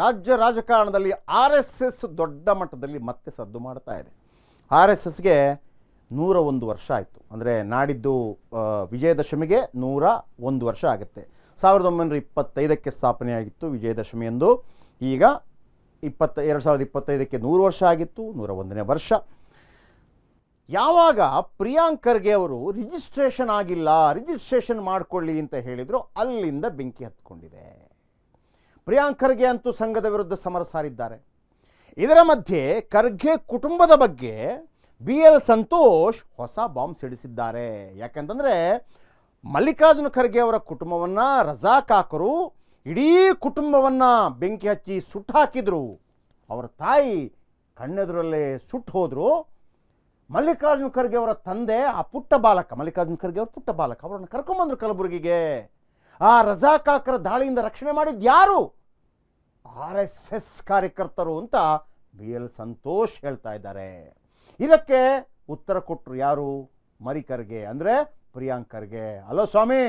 ರಾಜ್ಯ ರಾಜಕಾರಣದಲ್ಲಿ RSS ದೊಡ್ಡ ಮಟ್ಟದಲ್ಲಿ ಮತ್ತೆ ಸದ್ದು ಮಾಡ್ತಾ ಇದೆ. RSSಗೆ 101 ವರ್ಷ ಆಯಿತು. ಅಂದರೆ ನಾಡಿದ್ದು ವಿಜಯದಶಮಿಗೆ 101 ವರ್ಷ ಆಗುತ್ತೆ. 1925ಕ್ಕೆ ಸ್ಥಾಪನೆಯಾಗಿತ್ತು ವಿಜಯದಶಮಿಯಂದು. ಈಗ 2025ಕ್ಕೆ 100 ವರ್ಷ ಆಗಿತ್ತು, 101ನೇ ವರ್ಷ. ಯಾವಾಗ ಪ್ರಿಯಾಂಕ್ ಖರ್ಗೆ ಅವರು ರಿಜಿಸ್ಟ್ರೇಷನ್ ಆಗಿಲ್ಲ, ರಿಜಿಸ್ಟ್ರೇಷನ್ ಮಾಡಿಕೊಳ್ಳಿ ಅಂತ ಹೇಳಿದರು, ಅಲ್ಲಿಂದ ಬೆಂಕಿ ಹತ್ಕೊಂಡಿದೆ. ಪ್ರಿಯಾಂಕ್ ಖರ್ಗೆ ಅಂತೂ ಸಂಘದ ವಿರುದ್ಧ ಸಮರ ಸಾರಿದ್ದಾರೆ. ಇದರ ಮಧ್ಯೆ ಖರ್ಗೆ ಕುಟುಂಬದ ಬಗ್ಗೆ BL ಸಂತೋಷ್ ಹೊಸ ಬಾಂಬ್ ಸಿಡಿಸಿದ್ದಾರೆ. ಯಾಕಂತಂದರೆ ಮಲ್ಲಿಕಾರ್ಜುನ ಖರ್ಗೆ ಅವರ ಕುಟುಂಬವನ್ನು ರಜಾಕಾಕರು ಇಡೀ ಕುಟುಂಬವನ್ನು ಬೆಂಕಿ ಹಚ್ಚಿ ಸುಟ್ಟು ಹಾಕಿದರು. ಅವರ ತಾಯಿ ಕಣ್ಣೆದುರಲ್ಲೇ ಸುಟ್ಟು ಹೋದರು. ಮಲ್ಲಿಕಾರ್ಜುನ ಖರ್ಗೆ ಅವರ ತಂದೆ ಆ ಪುಟ್ಟ ಬಾಲಕ, ಮಲ್ಲಿಕಾರ್ಜುನ ಖರ್ಗೆ ಅವರ ಪುಟ್ಟ ಬಾಲಕ, ಅವರನ್ನು ಕರ್ಕೊಂಬಂದರು ಕಲಬುರಗಿಗೆ. ಆ ರಜಾಕಾಕರ ದಾಳಿಯಿಂದ ರಕ್ಷಣೆ ಮಾಡಿದ್ದು ಯಾರು? RSS ಕಾರ್ಯಕರ್ತರು ಅಂತ BL ಸಂತೋಷ್ ಹೇಳ್ತಾ ಇದ್ದಾರೆ. ಇದಕ್ಕೆ ಉತ್ತರ ಕೊಟ್ಟರು ಯಾರು? ಮರಿ ಖರ್ಗೆ, ಅಂದರೆ ಪ್ರಿಯಾಂಕ್ ಖರ್ಗೆ. ಅಲೋ ಸ್ವಾಮಿ,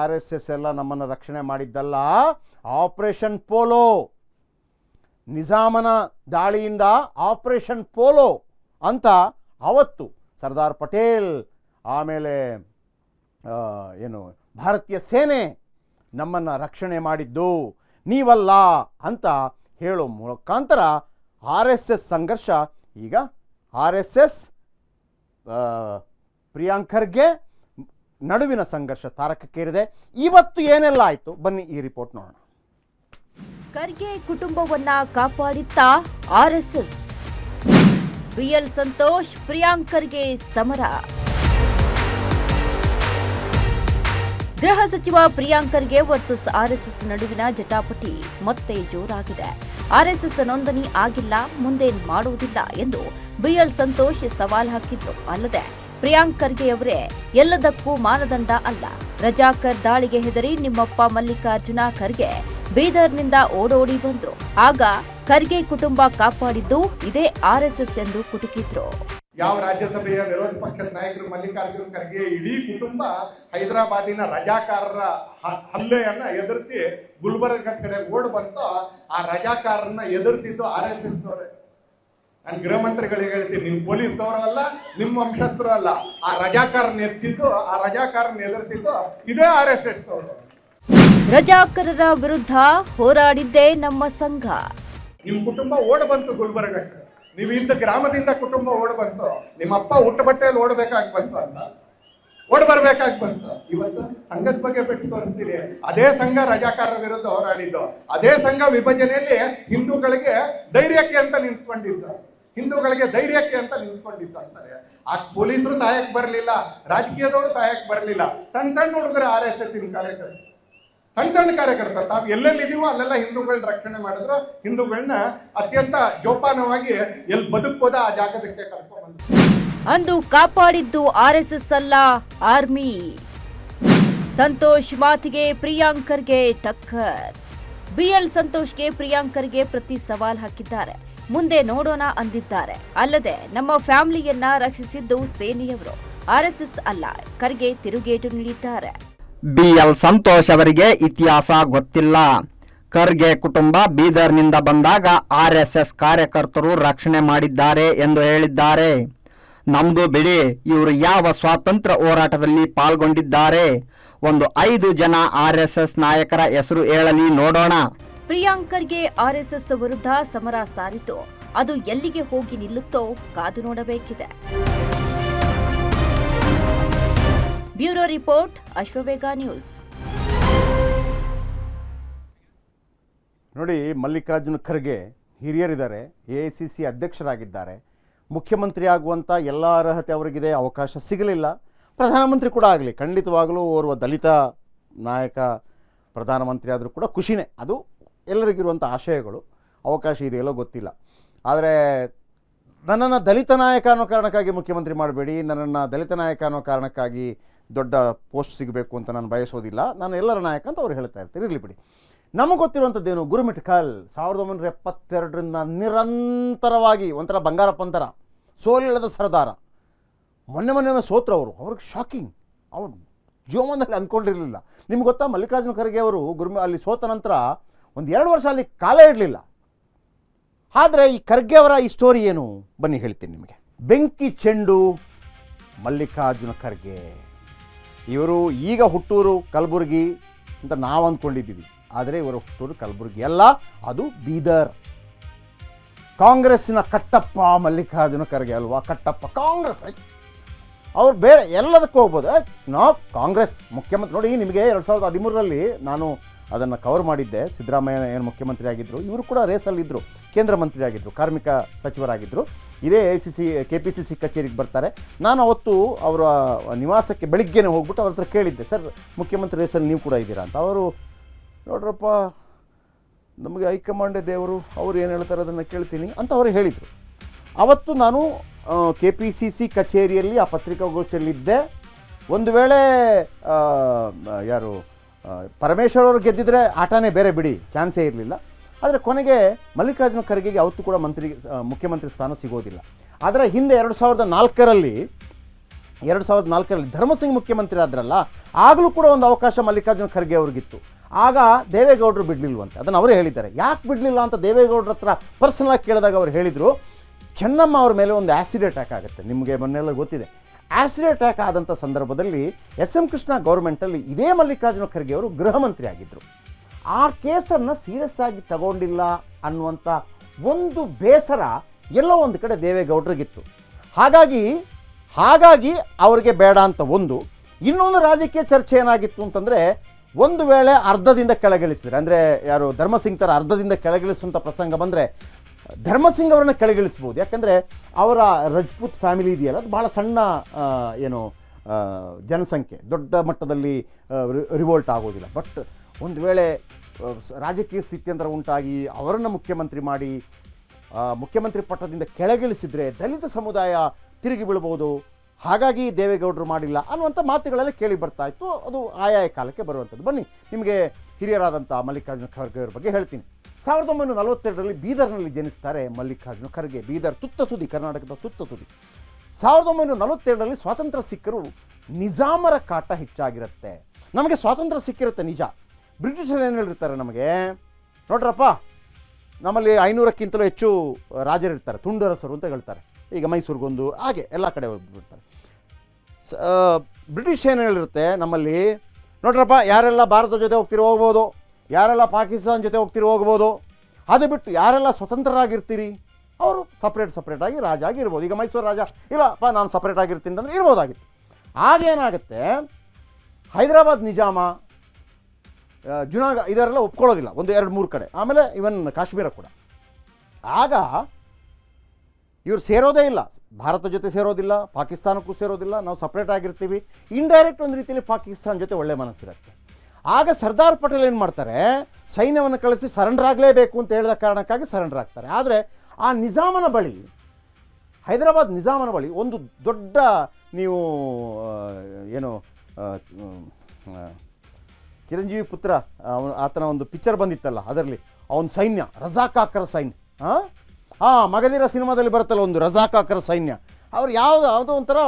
RSS ಎಲ್ಲ ನಮ್ಮನ್ನು ರಕ್ಷಣೆ ಮಾಡಿದ್ದಲ್ಲ, ಆಪರೇಷನ್ ಪೋಲೋ, ನಿಜಾಮನ ದಾಳಿಯಿಂದ ಆಪರೇಷನ್ ಪೋಲೋ ಅಂತ ಅವತ್ತು ಸರ್ದಾರ್ ಪಟೇಲ್, ಆಮೇಲೆ ಏನು ಭಾರತೀಯ ಸೇನೆ ನಮ್ಮನ್ನು ರಕ್ಷಣೆ ಮಾಡಿದ್ದು, ನೀವಲ್ಲ ಅಂತ ಹೇಳೋ ಮುಖಾಂತರ RSS ಸಂಘರ್ಷ ಈಗ RSS ಪ್ರಿಯಾಂಕ್ ಖರ್ಗೆ ನಡುವಿನ ಸಂಘರ್ಷ ತಾರಕಕ್ಕೇರಿದೆ. ಇವತ್ತು ಏನೆಲ್ಲ ಆಯಿತು ಬನ್ನಿ ಈ ರಿಪೋರ್ಟ್ ನೋಡೋಣ. ಖರ್ಗೆ ಕುಟುಂಬವನ್ನ ಕಾಪಾಡಿತ್ತ RSS. BL ಸಂತೋಷ್ ಪ್ರಿಯಾಂಕ್ ಖರ್ಗೆ ಸಮರ. ಗೃಹ ಸಚಿವ ಪ್ರಿಯಾಂಕ್ ಖರ್ಗೆ ವರ್ಸಸ್ RSS ನಡುವಿನ ಜಟಾಪಟಿ ಮತ್ತೆ ಜೋರಾಗಿದೆ. RSS ನೋಂದಣಿ ಆಗಿಲ್ಲ, ಮುಂದೆ ಮಾಡುವುದಿಲ್ಲ ಎಂದು BL ಸಂತೋಷ್ ಸವಾಲ್ ಹಾಕಿದ್ರು. ಅಲ್ಲದೆ ಪ್ರಿಯಾಂಕ್ ಖರ್ಗೆಯವರೇ ಎಲ್ಲದಕ್ಕೂ ಮಾನದಂಡ ಅಲ್ಲ, ರಜಾಕರ್ ದಾಳಿಗೆ ಹೆದರಿ ನಿಮ್ಮಪ್ಪ ಮಲ್ಲಿಕಾರ್ಜುನ ಖರ್ಗೆ ಬೀದರ್ನಿಂದ ಓಡೋಡಿ ಬಂದ್ರು. ಆಗ ಖರ್ಗೆ ಕುಟುಂಬ ಕಾಪಾಡಿದ್ದು ಇದೇ RSS ಎಂದು ಕುಟುಕಿದ್ರು. ಯಾವ ರಾಜ್ಯಸಭೆಯ ವಿರೋಧ ಪಕ್ಷದ ನಾಯಕರು ಮಲ್ಲಿಕಾರ್ಜುನ ಖರ್ಗೆ ಇಡೀ ಕುಟುಂಬ ಹೈದರಾಬಾದಿನ ರಜಾಕಾರರ ಹಲ್ಲೆಯನ್ನ ಎದುರಿಸಿ ಗುಲ್ಬರ್ಗ ಕಡೆ ಓಡ್ ಬಂತು. ಆ ರಜಾಕಾರರನ್ನ ಎದುರಿಸಿದ್ದು RSS ಅವರೇ. ನಾನು ಗೃಹ ಮಂತ್ರಿಗಳಿಗೆ ಹೇಳ್ತೀನಿ, ನಿಮ್ ಪೊಲೀಸ್ದವರು ಅಲ್ಲ, ನಿಮ್ಮ ವಂಶಸ್ಥರು ಅಲ್ಲ. ಆ ರಜಾಕಾರನ ಎತ್ತಿದ್ದು, ಆ ರಜಾಕಾರನ ಎದುರಿಸಿದ್ದು ಇದೇ RSS ಅವರು. ರಜಾಕರರ ವಿರುದ್ಧ ಹೋರಾಡಿದ್ದೇ ನಮ್ಮ ಸಂಘ. ನಿಮ್ ಕುಟುಂಬ ಓಡ್ ಬಂತು ಗುಲ್ಬರ್ಗಕ್ಕೆ, ನೀವು ಇಂದ ಗ್ರಾಮದಿಂದ ಕುಟುಂಬ ಓಡ್ ಬಂತು, ನಿಮ್ಮ ಅಪ್ಪ ಹುಟ್ಟ ಬಟ್ಟೆಯಲ್ಲಿ ಓಡಬೇಕಾಗಿ ಬಂತು ಅಂತ ಓಡ್ ಬರ್ಬೇಕಾಗಿ ಬಂತು. ಇವತ್ತು ಸಂಘದ ಬಗ್ಗೆ ಬಿಟ್ಟು ತೋರಿಸ್ತೀರಿ. ಅದೇ ಸಂಘ ರಜಾಕಾರರ ವಿರುದ್ಧ ಹೋರಾಡಿದ್ದು, ಅದೇ ಸಂಘ ವಿಭಜನೆಯಲ್ಲಿ ಹಿಂದೂಗಳಿಗೆ ಧೈರ್ಯಕ್ಕೆ ಅಂತ ನಿಂತ್ಕೊಂಡಿದ್ದು, ಹಿಂದೂಗಳಿಗೆ ಧೈರ್ಯಕ್ಕೆ ಅಂತ ನಿಂತ್ಕೊಂಡಿತ್ತು ಅಂತಾರೆ. ಆ ಪೊಲೀಸರು ಸಹಾಯಕ್ಕೆ ಬರಲಿಲ್ಲ, ರಾಜಕೀಯದವರು ಸಹಾಯಕ್ಕೆ ಬರಲಿಲ್ಲ. ಸಣ್ಣ ಸಣ್ಣ ಹುಡುಗರು RSS ಕಾರ್ಯಕರ್ತರು, ಸಣ್ಣ ಸಣ್ಣ ಕಾರ್ಯಕರ್ತರು ತಾವು ಎಲ್ಲೆಲ್ಲಿದೀವೋ ಅಲ್ಲೆಲ್ಲ ಹಿಂದೂಗಳನ್ನ ರಕ್ಷಣೆ ಮಾಡಿದ್ರು. ಹಿಂದೂಗಳನ್ನ ಅತ್ಯಂತ ಜೋಪಾನವಾಗಿ ಎಲ್ಲಿ ಬದುಕ್ಬೋದ ಆ ಜಾಗದಕ್ಕೆ ಕರ್ಕೊಂಡ್ಬಂದ್ರು. ಅಂದು ಕಾಪಾಡಿದ್ದು RSS ಅಲ್ಲ, ಆರ್ಮಿ. ಸಂತೋಷ್ ಮಾತಿಗೆ ಪ್ರಿಯಾಂಕ್ ಖರ್ಗೆ ಟಕ್ಕರ್. BL ಸಂತೋಷ್ಗೆ ಪ್ರಿಯಾಂಕ್ ಖರ್ಗೆ ಪ್ರತಿ ಸವಾಲ್ ಹಾಕಿದ್ದಾರೆ. ಮುಂದೆ ನೋಡೋಣ ಅಂದಿದ್ದಾರೆ. ಅಲ್ಲದೆ ನಮ್ಮ ಫ್ಯಾಮಿಲಿಯನ್ನ ರಕ್ಷಿಸಿದ್ದು ಸೇನೆಯವರು, RSS ಅಲ್ಲ, ಖರ್ಗೆ ತಿರುಗೇಟು ನೀಡಿದ್ದಾರೆ. BL ಸಂತೋಷ್ ಅವರಿಗೆ ಇತಿಹಾಸ ಗೊತ್ತಿಲ್ಲ. ಖರ್ಗೆ ಕುಟುಂಬ ಬೀದರ್ನಿಂದ ಬಂದಾಗ RSS ಕಾರ್ಯಕರ್ತರು ರಕ್ಷಣೆ ಮಾಡಿದ್ದಾರೆ ಎಂದು ಹೇಳಿದ್ದಾರೆ. ನಮ್ದು ಬಿಡಿ, ಇವರು ಯಾವ ಸ್ವಾತಂತ್ರ್ಯ ಹೋರಾಟದಲ್ಲಿ ಪಾಲ್ಗೊಂಡಿದ್ದಾರೆ? ಒಂದು 5 ಜನ RSS ನಾಯಕರ ಹೆಸರು ಹೇಳಲಿ ನೋಡೋಣ. ಪ್ರಿಯಾಂಕ್ ಖರ್ಗೆ RSS ವಿರುದ್ಧ ಸಮರ ಸಾರಿತು. ಅದು ಎಲ್ಲಿಗೆ ಹೋಗಿ ನಿಲ್ಲುತ್ತೋ ಕಾದು ನೋಡಬೇಕಿದೆ. Bureau report, Ashwavega news. ನೋಡಿ, ಮಲ್ಲಿಕಾರ್ಜುನ ಖರ್ಗೆ ಹಿರಿಯರಿದ್ದಾರೆ, AICC ಅಧ್ಯಕ್ಷರಾಗಿದ್ದಾರೆ, ಮುಖ್ಯಮಂತ್ರಿ ಆಗುವಂಥ ಎಲ್ಲ ಅರ್ಹತೆ ಅವರಿಗಿದೆ. ಅವಕಾಶ ಸಿಗಲಿಲ್ಲ. ಪ್ರಧಾನಮಂತ್ರಿ ಕೂಡ ಆಗಲಿ, ಖಂಡಿತವಾಗಲೂ ಓರ್ವ ದಲಿತ ನಾಯಕ ಪ್ರಧಾನಮಂತ್ರಿ ಆದರೂ ಕೂಡ ಖುಷಿನೇ. ಅದು ಎಲ್ಲರಿಗಿರುವಂಥ ಆಶಯಗಳು. ಅವಕಾಶ ಇದೆಯಲ್ಲೋ ಗೊತ್ತಿಲ್ಲ. ಆದರೆ ನನ್ನನ್ನು ದಲಿತ ನಾಯಕ ಅನ್ನೋ ಕಾರಣಕ್ಕಾಗಿ ಮುಖ್ಯಮಂತ್ರಿ ಮಾಡಬೇಡಿ, ನನ್ನನ್ನು ದಲಿತ ನಾಯಕ ಅನ್ನೋ ಕಾರಣಕ್ಕಾಗಿ ದೊಡ್ಡ ಪೋಸ್ಟ್ ಸಿಗಬೇಕು ಅಂತ ನಾನು ಬಯಸೋದಿಲ್ಲ, ನಾನು ಎಲ್ಲರ ನಾಯಕ ಅಂತ ಅವ್ರು ಹೇಳ್ತಾ ಇರ್ತಾರೆ. ಇರಲಿ ಬಿಡಿ. ನಮಗೆ ಗೊತ್ತಿರುವಂಥದ್ದೇನು, ಗುರುಮಿಠಕಲ್ 1972ರಿಂದ ನಿರಂತರವಾಗಿ ಒಂಥರ ಬಂಗಾರಪ್ಪಂತರ ಸೋಲಿಲ್ಲದ ಸರದಾರ. ಮೊನ್ನೆ ಸೋತ್ರ ಅವ್ರಿಗೆ ಶಾಕಿಂಗ್. ಅವ್ರು ಜೀವನದಲ್ಲಿ ಅಂದ್ಕೊಂಡಿರಲಿಲ್ಲ. ನಿಮ್ಗೆ ಗೊತ್ತಾ, ಮಲ್ಲಿಕಾರ್ಜುನ ಖರ್ಗೆ ಅವರು ಅಲ್ಲಿ ಸೋತ ನಂತರ ಒಂದು 2 ವರ್ಷ ಅಲ್ಲಿ ಕಾಲ ಇಡಲಿಲ್ಲ. ಆದರೆ ಈ ಖರ್ಗೆ ಅವರ ಈ ಸ್ಟೋರಿ ಏನು ಬನ್ನಿ ಹೇಳ್ತೀನಿ ನಿಮಗೆ. ಬೆಂಕಿ ಚೆಂಡು ಮಲ್ಲಿಕಾರ್ಜುನ ಖರ್ಗೆ. ಇವರು ಈಗ ಹುಟ್ಟೂರು ಕಲಬುರಗಿ ಅಂತ ನಾವು ಅಂದ್ಕೊಂಡಿದ್ದೀವಿ, ಆದರೆ ಇವರ ಹುಟ್ಟೂರು ಕಲಬುರಗಿ ಅಲ್ಲ, ಅದು ಬೀದರ್. ಕಾಂಗ್ರೆಸ್ಸಿನ ಕಟ್ಟಪ್ಪ ಮಲ್ಲಿಕಾರ್ಜುನ ಖರ್ಗೆ ಅಲ್ವಾ, ಕಟ್ಟಪ್ಪ ಕಾಂಗ್ರೆಸ್. ಅವ್ರು ಬೇರೆ ಎಲ್ಲದಕ್ಕೂ ಹೋಗ್ಬೋದು. ನಾವು ಕಾಂಗ್ರೆಸ್ ಮುಖ್ಯಮಂತ್ರಿ ನೋಡಿ, ನಿಮಗೆ 2013ರಲ್ಲಿ ನಾನು ಅದನ್ನು ಕವರ್ ಮಾಡಿದ್ದೆ. ಸಿದ್ದರಾಮಯ್ಯ ಏನು ಮುಖ್ಯಮಂತ್ರಿ ಆಗಿದ್ದರು, ಇವರು ಕೂಡ ರೇಸಲ್ಲಿದ್ದರು, ಕೇಂದ್ರ ಮಂತ್ರಿ ಆಗಿದ್ದರು, ಕಾರ್ಮಿಕ ಸಚಿವರಾಗಿದ್ದರು. ಇದೇ KPCC ಕಚೇರಿಗೆ ಬರ್ತಾರೆ. ನಾನು ಅವತ್ತು ಅವರ ನಿವಾಸಕ್ಕೆ ಬೆಳಿಗ್ಗೆನೇ ಹೋಗ್ಬಿಟ್ಟು ಅವ್ರ ಹತ್ರ ಕೇಳಿದ್ದೆ, ಸರ್ ಮುಖ್ಯಮಂತ್ರಿ ರೇಸಲ್ಲಿ ನೀವು ಕೂಡ ಇದ್ದೀರಾ ಅಂತ. ಅವರು ನೋಡ್ರಪ್ಪ ನಮಗೆ ಹೈಕಮಾಂಡೇ ದೇವರು, ಅವ್ರು ಏನು ಹೇಳ್ತಾರೆ ಅದನ್ನು ಕೇಳ್ತೀನಿ ಅಂತ ಅವರು ಹೇಳಿದರು. ಅವತ್ತು ನಾನು KPCC ಕಚೇರಿಯಲ್ಲಿ ಆ ಪತ್ರಿಕಾಗೋಷ್ಠಿಯಲ್ಲಿದ್ದೆ. ಒಂದು ವೇಳೆ ಯಾರು ಪರಮೇಶ್ವರ್ ಅವರು ಗೆದ್ದಿದ್ರೆ ಆಟನೇ ಬೇರೆ ಬಿಡಿ, ಚಾನ್ಸೇ ಇರಲಿಲ್ಲ. ಆದರೆ ಕೊನೆಗೆ ಮಲ್ಲಿಕಾರ್ಜುನ ಖರ್ಗೆಗೆ ಅವತ್ತು ಕೂಡ ಮುಖ್ಯಮಂತ್ರಿ ಸ್ಥಾನ ಸಿಗೋದಿಲ್ಲ. ಅದರ ಹಿಂದೆ 2004ರಲ್ಲಿ ಧರ್ಮಸಿಂಗ್ ಮುಖ್ಯಮಂತ್ರಿ ಆದ್ರಲ್ಲ, ಆಗಲೂ ಕೂಡ ಒಂದು ಅವಕಾಶ ಮಲ್ಲಿಕಾರ್ಜುನ ಖರ್ಗೆ ಅವ್ರಿಗಿತ್ತು. ಆಗ ದೇವೇಗೌಡರು ಬಿಡಲಿಲ್ವಂತೆ. ಅದನ್ನು ಅವರೇ ಹೇಳಿದ್ದಾರೆ. ಯಾಕೆ ಬಿಡಲಿಲ್ಲ ಅಂತ ದೇವೇಗೌಡರ ಹತ್ರ ಪರ್ಸನಲಾಗಿ ಕೇಳಿದಾಗ ಅವ್ರು ಹೇಳಿದರು, ಚೆನ್ನಮ್ಮ ಅವ್ರ ಮೇಲೆ ಒಂದು ಆ್ಯಸಿಡ್ ಅಟ್ಯಾಕ್ ಆಗುತ್ತೆ. ನಿಮಗೆ ಮೊನ್ನೆಲ್ಲ ಗೊತ್ತಿದೆ. ಆ್ಯಸಿಡ್ ಅಟ್ಯಾಕ್ ಆದಂಥ ಸಂದರ್ಭದಲ್ಲಿ SM ಕೃಷ್ಣ ಗೌರ್ಮೆಂಟಲ್ಲಿ ಇದೇ ಮಲ್ಲಿಕಾರ್ಜುನ ಖರ್ಗೆ ಅವರು ಗೃಹ ಮಂತ್ರಿ ಆಗಿದ್ದರು. ಆ ಕೇಸನ್ನು ಸೀರಿಯಸ್ ಆಗಿ ತಗೊಂಡಿಲ್ಲ ಅನ್ನುವಂಥ ಒಂದು ಬೇಸರ ಎಲ್ಲೋ ಒಂದು ಕಡೆ ದೇವೇಗೌಡರಿಗಿತ್ತು. ಹಾಗಾಗಿ ಅವರಿಗೆ ಬೇಡ ಅಂತ ಒಂದು. ಇನ್ನೊಂದು ರಾಜಕೀಯ ಚರ್ಚೆ ಏನಾಗಿತ್ತು ಅಂತಂದರೆ, ಒಂದು ವೇಳೆ ಅರ್ಧದಿಂದ ಕೆಳಗಿಳಿಸಿದ್ರೆ, ಅಂದರೆ ಯಾರು ಧರ್ಮಸಿಂಗ್ ಥರ ಅರ್ಧದಿಂದ ಕೆಳಗಿಳಿಸುವಂಥ ಪ್ರಸಂಗ ಬಂದರೆ ಧರ್ಮಸಿಂಗ್ ಅವರನ್ನ ಕೆಳಗಿಳಿಸ್ಬೋದು. ಯಾಕಂದರೆ ಅವರ ರಜಪೂತ್ ಫ್ಯಾಮಿಲಿ ಇದೆಯಲ್ಲ, ಅದು ಭಾಳ ಸಣ್ಣ ಜನಸಂಖ್ಯೆ, ದೊಡ್ಡ ಮಟ್ಟದಲ್ಲಿ ರಿವೋಲ್ಟ್ ಆಗೋದಿಲ್ಲ. ಬಟ್ ಒಂದು ವೇಳೆ ರಾಜಕೀಯ ಸ್ಥಿತ್ಯಂತರ ಉಂಟಾಗಿ ಅವರನ್ನು ಮುಖ್ಯಮಂತ್ರಿ ಮಾಡಿ ಮುಖ್ಯಮಂತ್ರಿ ಪಟ್ಟದಿಂದ ಕೆಳಗಿಳಿಸಿದರೆ ದಲಿತ ಸಮುದಾಯ ತಿರುಗಿ ಬೀಳ್ಬೋದು. ಹಾಗಾಗಿ ದೇವೇಗೌಡರು ಮಾಡಿಲ್ಲ ಅನ್ನುವಂಥ ಮಾತುಗಳೆಲ್ಲ ಕೇಳಿ ಬರ್ತಾ ಇತ್ತು. ಅದು ಆಯಾಯ ಕಾಲಕ್ಕೆ ಬರುವಂಥದ್ದು. ಬನ್ನಿ ನಿಮಗೆ ಹಿರಿಯರಾದಂಥ ಮಲ್ಲಿಕಾರ್ಜುನ ಖರ್ಗೆ ಅವ್ರ ಬಗ್ಗೆ ಹೇಳ್ತೀನಿ. 1942ರಲ್ಲಿ ಬೀದರ್ನಲ್ಲಿ ಜನಿಸ್ತಾರೆ ಮಲ್ಲಿಕಾರ್ಜುನ ಖರ್ಗೆ. ಬೀದರ್ ತುತ್ತ ತುದಿ, ಕರ್ನಾಟಕದ ತುತ್ತ ತುದಿ. 1942ರಲ್ಲಿ ಸ್ವಾತಂತ್ರ್ಯ ಸಿಕ್ಕರೂ ನಿಜಾಮರ ಕಾಟ ಹೆಚ್ಚಾಗಿರುತ್ತೆ. ನಮಗೆ ಸ್ವಾತಂತ್ರ್ಯ ಸಿಕ್ಕಿರುತ್ತೆ ನಿಜ, ಬ್ರಿಟಿಷರು ಏನು ಹೇಳಿರ್ತಾರೆ ನಮಗೆ, ನೋಡ್ರಪ್ಪ ನಮ್ಮಲ್ಲಿ 500ಕ್ಕಿಂತಲೂ ಹೆಚ್ಚು ರಾಜರಿರ್ತಾರೆ, ತುಂಡರಸರು ಅಂತ ಹೇಳ್ತಾರೆ. ಈಗ ಮೈಸೂರಿಗೊಂದು, ಹಾಗೆ ಎಲ್ಲ ಕಡೆ ಹೋಗ್ಬಿಡ್ತಾರೆ. ಬ್ರಿಟಿಷ್ ಏನು ಹೇಳಿರುತ್ತೆ ನಮ್ಮಲ್ಲಿ, ನೋಡ್ರಪ್ಪ ಯಾರೆಲ್ಲ ಭಾರತದ ಜೊತೆ ಹೋಗ್ಬೋದು, ಯಾರೆಲ್ಲ ಪಾಕಿಸ್ತಾನ ಜೊತೆ ಹೋಗ್ಬೋದು, ಅದು ಬಿಟ್ಟು ಯಾರೆಲ್ಲ ಸ್ವತಂತ್ರರಾಗಿರ್ತೀರಿ ಅವರು ಸಪ್ರೇಟಾಗಿ ರಾಜ ಆಗಿರ್ಬೋದು. ಈಗ ಮೈಸೂರು ರಾಜ ಇಲ್ಲಪ್ಪ ನಾನು ಸಪ್ರೇಟ್ ಆಗಿರ್ತೀನಿ ಅಂದರೆ ಇರ್ಬೋದಾಗಿತ್ತು. ಆಗೇನಾಗುತ್ತೆ, ಹೈದರಾಬಾದ್ ನಿಜಾಮ, ಜುನಾಗಢ ಇದರೆಲ್ಲ ಒಪ್ಕೊಳ್ಳೋದಿಲ್ಲ, 1-2-3 ಕಡೆ, ಆಮೇಲೆ ಇವನ್ ಕಾಶ್ಮೀರ ಕೂಡ. ಆಗ ಇವರು ಸೇರೋದೇ ಇಲ್ಲ, ಭಾರತ ಜೊತೆ ಸೇರೋದಿಲ್ಲ, ಪಾಕಿಸ್ತಾನಕ್ಕೂ ಸೇರೋದಿಲ್ಲ, ನಾವು ಸಪ್ರೇಟ್ ಆಗಿರ್ತೀವಿ. ಇಂಡೈರೆಕ್ಟ್ ಒಂದು ರೀತಿಯಲ್ಲಿ ಪಾಕಿಸ್ತಾನ ಜೊತೆ ಒಳ್ಳೆ ಮನಸ್ಸಿರುತ್ತೆ. ಆಗ ಸರ್ದಾರ್ ಪಟೇಲ್ ಏನು ಮಾಡ್ತಾರೆ, ಸೈನ್ಯವನ್ನು ಕಳಿಸಿ ಸರೆಂಡರ್ ಆಗಲೇಬೇಕು ಅಂತ ಹೇಳಿದ ಕಾರಣಕ್ಕಾಗಿ ಸರೆಂಡರ್ ಆಗ್ತಾರೆ. ಆದರೆ ಆ ನಿಜಾಮನ ಬಳಿ, ಹೈದರಾಬಾದ್ ನಿಜಾಮನ ಬಳಿ ಒಂದು ದೊಡ್ಡ, ನೀವು ಏನು ಚಿರಂಜೀವಿ ಪುತ್ರ ಆತನ ಒಂದು ಪಿಕ್ಚರ್ ಬಂದಿತ್ತಲ್ಲ, ಅದರಲ್ಲಿ ಅವನ ಸೈನ್ಯ, ರಜಾಕಾಕರ ಸೈನ್ಯ, ಮಗಧೀರ ಸಿನಿಮಾದಲ್ಲಿ ಬರುತ್ತಲ್ಲ ಒಂದು ರಜಾಕಾಕರ ಸೈನ್ಯ, ಅವ್ರು ಯಾವುದೋ ಒಂಥರ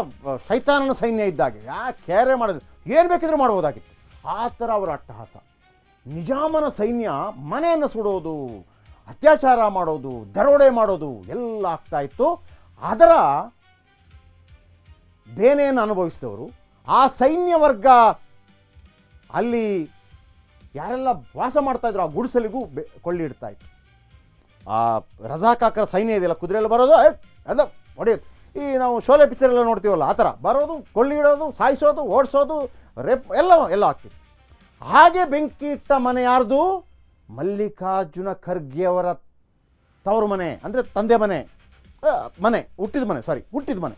ಶೈತಾನನ ಸೈನ್ಯ ಇದ್ದಾಗೆ, ಕೇರೆ ಮಾಡೋದು, ಏನು ಬೇಕಿದ್ರೂ ಮಾಡ್ಬೋದಾಗಿತ್ತು. ಆ ಥರ ಅವರ ಅಟ್ಟಹಾಸ. ನಿಜಾಮನ ಸೈನ್ಯ ಮನೆಯನ್ನು ಸುಡೋದು, ಅತ್ಯಾಚಾರ ಮಾಡೋದು, ದರೋಡೆ ಮಾಡೋದು ಎಲ್ಲ ಆಗ್ತಾಯಿತ್ತು. ಅದರ ಬೇನೆಯನ್ನು ಅನುಭವಿಸಿದವರು ಆ ಸೈನ್ಯ ವರ್ಗ ಅಲ್ಲಿ ಯಾರೆಲ್ಲ ವಾಸ ಮಾಡ್ತಾಯಿದ್ರು ಆ ಗುಡಿಸಲಿಗೂ ಕೊಳ್ಳಿ ಇಡ್ತಾಯಿತ್ತು. ಆ ರಜಾಕಾಕರ ಸೈನ್ಯ ಇದೆಯಲ್ಲ, ಕುದುರೆಯಲ್ಲಿ ಬರೋದು, ಅದ ಹೊಡೆಯೋದು, ಈ ನಾವು ಶೋಲೆ ಪಿಕ್ಚರೆಲ್ಲ ನೋಡ್ತೀವಲ್ಲ ಆ ಥರ ಬರೋದು, ಕೊಳ್ಳಿ ಇಡೋದು, ಸಾಯಿಸೋದು, ಓಡಿಸೋದು, ರೇಪ್ ಎಲ್ಲ ಆಗ್ತಿತ್ತು. ಹಾಗೆ ಬೆಂಕಿ ಇಟ್ಟ ಮನೆ ಯಾರ್ದು? ಮಲ್ಲಿಕಾರ್ಜುನ ಖರ್ಗೆ ಅವರ ತವರು ಮನೆ, ಅಂದರೆ ತಂದೆ ಮನೆ, ಹುಟ್ಟಿದ ಮನೆ.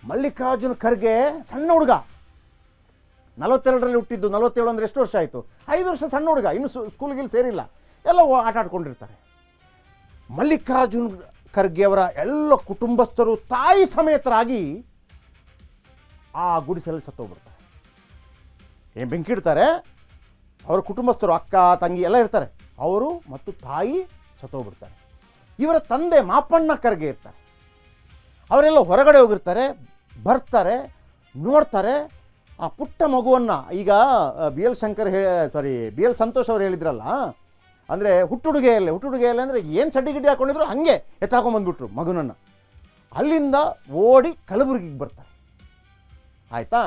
ಮಲ್ಲಿಕಾರ್ಜುನ ಖರ್ಗೆ ಸಣ್ಣ ಹುಡುಗ, 42ರಲ್ಲಿ ಹುಟ್ಟಿದ್ದು. 47 ಅಂದರೆ ಎಷ್ಟು ವರ್ಷ ಆಯಿತು? 5 ವರ್ಷ ಸಣ್ಣ ಹುಡುಗ, ಇನ್ನು ಸ್ಕೂಲ್ಗೆ ಸೇರಿಲ್ಲ, ಎಲ್ಲ ಆಟ ಆಡ್ಕೊಂಡಿರ್ತಾರೆ. ಮಲ್ಲಿಕಾರ್ಜುನ ಖರ್ಗೆ ಅವರ ಎಲ್ಲ ಕುಟುಂಬಸ್ಥರು ತಾಯಿ ಸಮೇತರಾಗಿ ಆ ಗುಡಿಸಲಲ್ಲಿ ಸತ್ತೋಗ್ಬಿಡ್ತಾರೆ. ಏನು ಬೆಂಕಿ ಇಡ್ತಾರೆ, ಅವರ ಕುಟುಂಬಸ್ಥರು ಅಕ್ಕ ತಂಗಿ ಎಲ್ಲ ಇರ್ತಾರೆ, ಅವರು ಮತ್ತು ತಾಯಿ ಸತ್ತೋಗ್ಬಿಡ್ತಾರೆ. ಇವರ ತಂದೆ ಮಾಪಣ್ಣ ಖರ್ಗೆ ಇರ್ತಾರೆ, ಅವರೆಲ್ಲ ಹೊರಗಡೆ ಹೋಗಿರ್ತಾರೆ, ಬರ್ತಾರೆ, ನೋಡ್ತಾರೆ. ಆ ಪುಟ್ಟ ಮಗುವನ್ನು ಈಗ ಬಿ ಎಲ್ ಸಂತೋಷ್ ಅವರು ಹೇಳಿದ್ರಲ್ಲ, ಅಂದರೆ ಹುಟ್ಟುಡುಗೆಯಲ್ಲೇ ಅಂದರೆ ಏನು ಚಡ್ಡಿ ಗಿಡ್ಡಿ ಹಾಕ್ಕೊಂಡಿದ್ರು ಹಾಗೆ ಎತ್ತಾಕೊಂಬಂದ್ಬಿಟ್ರು ಮಗುನನ್ನು. ಅಲ್ಲಿಂದ ಓಡಿ ಕಲಬುರಗಿಗೆ ಬರ್ತಾರೆ. ಆಯಿತಾ,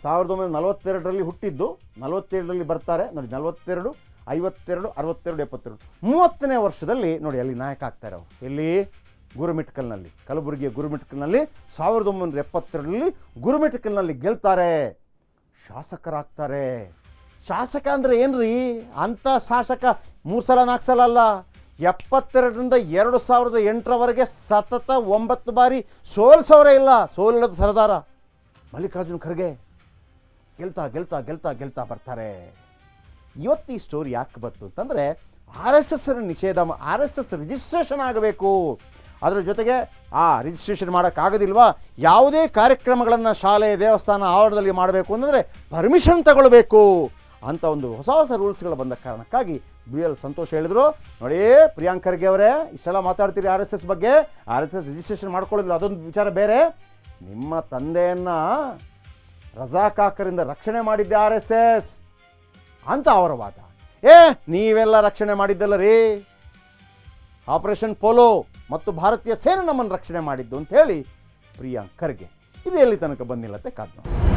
1942ರಲ್ಲಿ ಹುಟ್ಟಿದ್ದು, 47ರಲ್ಲಿ ಬರ್ತಾರೆ ನೋಡಿ. 42, 52, 62, 72, 30ನೇ ವರ್ಷದಲ್ಲಿ ನೋಡಿ ಅಲ್ಲಿ ನಾಯಕ ಆಗ್ತಾರೆ ಅವರು. ಎಲ್ಲಿ? ಗುರುಮಿಟ್ಕಲ್ನಲ್ಲಿ, ಕಲಬುರಗಿಯ ಗುರುಮಿಟ್ಕಲ್ನಲ್ಲಿ 1972ರಲ್ಲಿ ಗುರುಮಿಟ್ಕಲ್ನಲ್ಲಿ ಗೆಲ್ತಾರೆ, ಶಾಸಕರಾಗ್ತಾರೆ. ಶಾಸಕ ಅಂದರೆ ಏನು ರೀ, ಅಂಥ ಶಾಸಕ 3 ಸಲ 4 ಸಲ ಅಲ್ಲ, 72ರಿಂದ 2008ರವರೆಗೆ ಸತತ 9 ಬಾರಿ ಸೋಲ್ಸೋರೇ ಇಲ್ಲ. ಸೋಲಿಲ್ಲದ ಸರದಾರ ಮಲ್ಲಿಕಾರ್ಜುನ್ ಖರ್ಗೆ ಗೆಲ್ತಾ ಗೆಲ್ತಾ ಗೆಲ್ತಾ ಗೆಲ್ತಾ ಬರ್ತಾರೆ. ಇವತ್ತು ಈ ಸ್ಟೋರಿ ಯಾಕೆ ಬಂತು ಅಂತಂದರೆ, RSS RSS ರಿಜಿಸ್ಟ್ರೇಷನ್ ಆಗಬೇಕು. ಅದರ ಜೊತೆಗೆ ಆ ರಿಜಿಸ್ಟ್ರೇಷನ್ ಮಾಡೋಕ್ಕಾಗೋದಿಲ್ವಾ, ಯಾವುದೇ ಕಾರ್ಯಕ್ರಮಗಳನ್ನು ಶಾಲೆ ದೇವಸ್ಥಾನ ಆವರಣದಲ್ಲಿ ಮಾಡಬೇಕು ಅಂತಂದರೆ ಪರ್ಮಿಷನ್ ತಗೊಳ್ಬೇಕು ಅಂತ ಒಂದು ಹೊಸ ರೂಲ್ಸ್ಗಳು ಬಂದ ಕಾರಣಕ್ಕಾಗಿ BL ಸಂತೋಷ್ ಹೇಳಿದ್ರು, ನೋಡಿ ಪ್ರಿಯಾಂಕ್ ಖರ್ಗೆ ಅವರೇ, ಇಷ್ಟೆಲ್ಲ ಮಾತಾಡ್ತೀರಿ RSS ಬಗ್ಗೆ, RSS ರಿಜಿಸ್ಟ್ರೇಷನ್ ಮಾಡ್ಕೊಳ್ಳೋದಿಲ್ಲ ಅದೊಂದು ವಿಚಾರ ಬೇರೆ, ನಿಮ್ಮ ತಂದೆಯನ್ನು ರಜಾಕಾಕರಿಂದ ರಕ್ಷಣೆ ಮಾಡಿದ್ದೆ RSS ಅಂತ ಅವರ ವಾದ. ನೀವೆಲ್ಲ ರಕ್ಷಣೆ ಮಾಡಿದ್ದಲ್ಲ ರೀ, ಆಪರೇಷನ್ ಪೋಲೋ ಮತ್ತು ಭಾರತೀಯ ಸೇನೆ ನಮ್ಮನ್ನು ರಕ್ಷಣೆ ಮಾಡಿದ್ದು ಅಂತ ಹೇಳಿ ಪ್ರಿಯಾಂಕ್ ಖರ್ಗೆ. ಇದು ಎಲ್ಲಿ ತನಕ ಬಂದಿಲ್ಲತ್ತೆ ಕಾದ್ ನೋಡಿ.